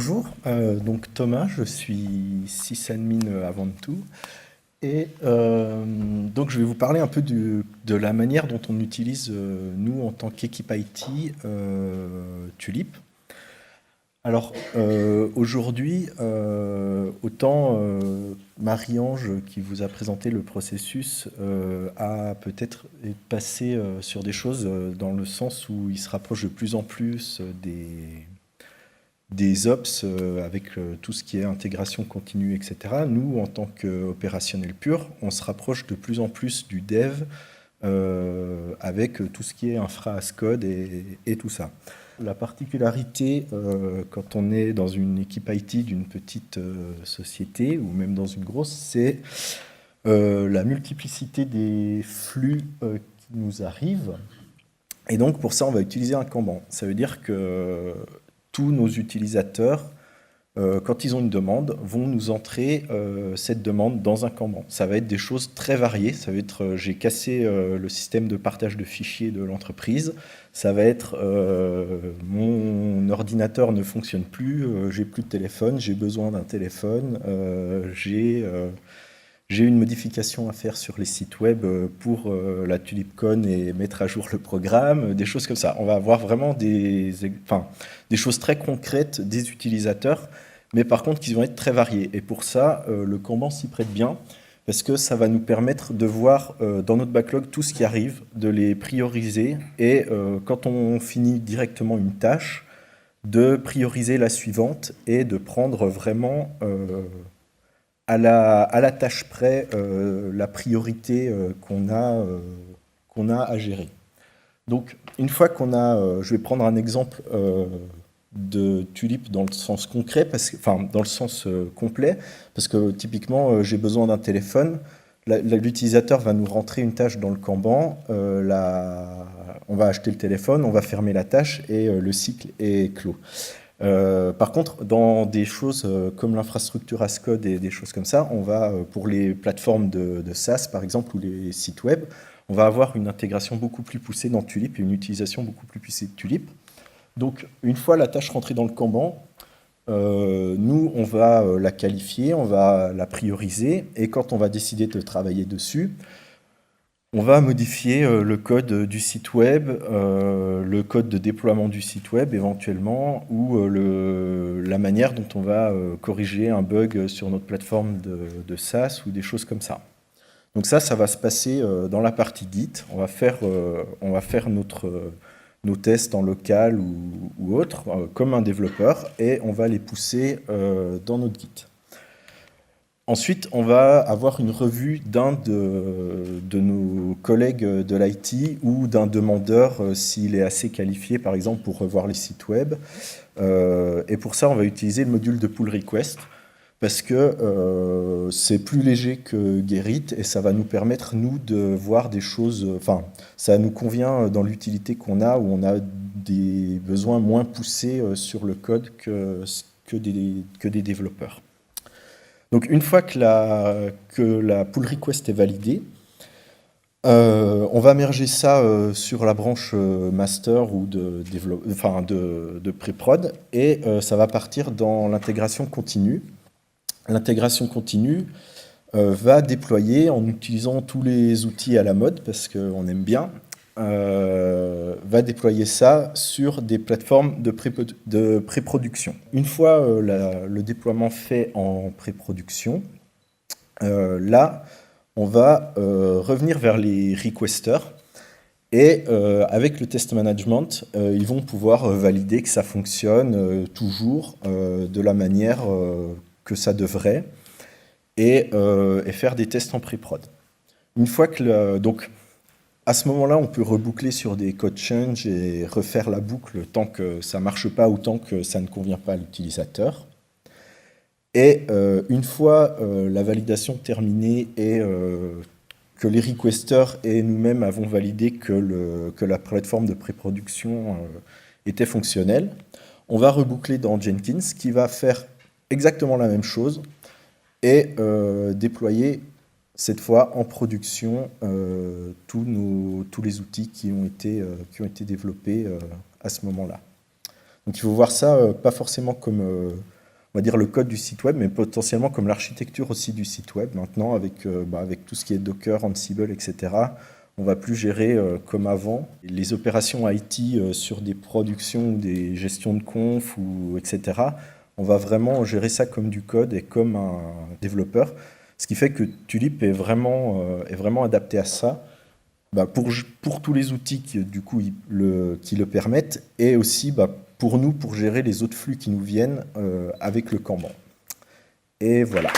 Bonjour, donc Thomas, je suis sysadmin avant tout. Et donc je vais vous parler un peu de la manière dont on utilise, nous, en tant qu'équipe IT, Tulip. Alors aujourd'hui, autant Marie-Ange qui vous a présenté le processus a peut-être passé sur des choses dans le sens où il se rapproche de plus en plus des ops avec tout ce qui est intégration continue, etc. Nous, en tant qu'opérationnel pur, on se rapproche de plus en plus du dev avec tout ce qui est infra as code et tout ça. La particularité, quand on est dans une équipe IT d'une petite société ou même dans une grosse, c'est la multiplicité des flux qui nous arrivent. Et donc pour ça, on va utiliser un Kanban. Ça veut dire que tous nos utilisateurs, quand ils ont une demande, vont nous entrer cette demande dans un Kanban. Ça va être des choses très variées. Ça va être j'ai cassé le système de partage de fichiers de l'entreprise. Ça va être mon ordinateur ne fonctionne plus, j'ai plus de téléphone, j'ai besoin d'un téléphone, j'ai une modification à faire sur les sites web pour la TulipCon et mettre à jour le programme, des choses comme ça. On va avoir vraiment des choses très concrètes des utilisateurs, mais par contre qui vont être très variées. Et pour ça, le Kanban s'y prête bien, parce que ça va nous permettre de voir dans notre backlog tout ce qui arrive, de les prioriser, et quand on finit directement une tâche, de prioriser la suivante et de prendre vraiment à la tâche près la priorité qu'on a à gérer. Donc, une fois qu'on a, je vais prendre un exemple de Tulip dans le sens concret, enfin dans le sens complet, parce que typiquement j'ai besoin d'un téléphone. L'utilisateur va nous rentrer une tâche dans le Kanban, on va acheter le téléphone, on va fermer la tâche et le cycle est clos. Par contre, dans des choses comme l'infrastructure as code et des choses comme ça, on va, pour les plateformes de SaaS par exemple, ou les sites web, on va avoir une intégration beaucoup plus poussée dans Tulip et une utilisation beaucoup plus poussée de Tulip. Donc, une fois la tâche rentrée dans le Kanban, nous, on va la qualifier, on va la prioriser, et quand on va décider de travailler dessus, on va modifier le code du site web, le code de déploiement du site web éventuellement, ou la manière dont on va corriger un bug sur notre plateforme de SaaS ou des choses comme ça. Donc ça va se passer dans la partie Git. On va faire nos tests en local ou autre, comme un développeur, et on va les pousser dans notre Git. Ensuite, on va avoir une revue d'un de nos collègues de l'IT ou d'un demandeur s'il est assez qualifié, par exemple, pour revoir les sites web. Et pour ça, on va utiliser le module de pull request parce que c'est plus léger que Gerrit et ça va nous permettre, nous, de voir des choses. Enfin, ça nous convient dans l'utilité qu'on a où on a des besoins moins poussés sur le code que des développeurs. Donc une fois que la pull request est validée, on va merger ça sur la branche master ou de pré-prod et ça va partir dans l'intégration continue. L'intégration continue va déployer en utilisant tous les outils à la mode parce qu'on aime bien, va déployer ça sur des plateformes de pré-production. Une fois le déploiement fait en pré-production, là, on va revenir vers les requesters et avec le test management, ils vont pouvoir valider que ça fonctionne toujours de la manière que ça devrait et faire des tests en pré-prod. Une fois que donc à ce moment-là, on peut reboucler sur des code change et refaire la boucle tant que ça ne marche pas ou tant que ça ne convient pas à l'utilisateur. Et une fois la validation terminée et que les requesters et nous-mêmes avons validé que la plateforme de pré-production était fonctionnelle, on va reboucler dans Jenkins qui va faire exactement la même chose et déployer cette fois en production tous les outils qui ont été développés à ce moment-là. Donc il faut voir ça pas forcément comme on va dire le code du site web, mais potentiellement comme l'architecture aussi du site web. Maintenant, avec tout ce qui est Docker, Ansible, etc., on va plus gérer comme avant les opérations IT sur des productions ou des gestions de conf, etc. On va vraiment gérer ça comme du code et comme un développeur. Ce qui fait que Tulip est vraiment adapté à ça. Pour tous les outils qui le permettent, et aussi pour nous, pour gérer les autres flux qui nous viennent avec le Kanban. Et voilà.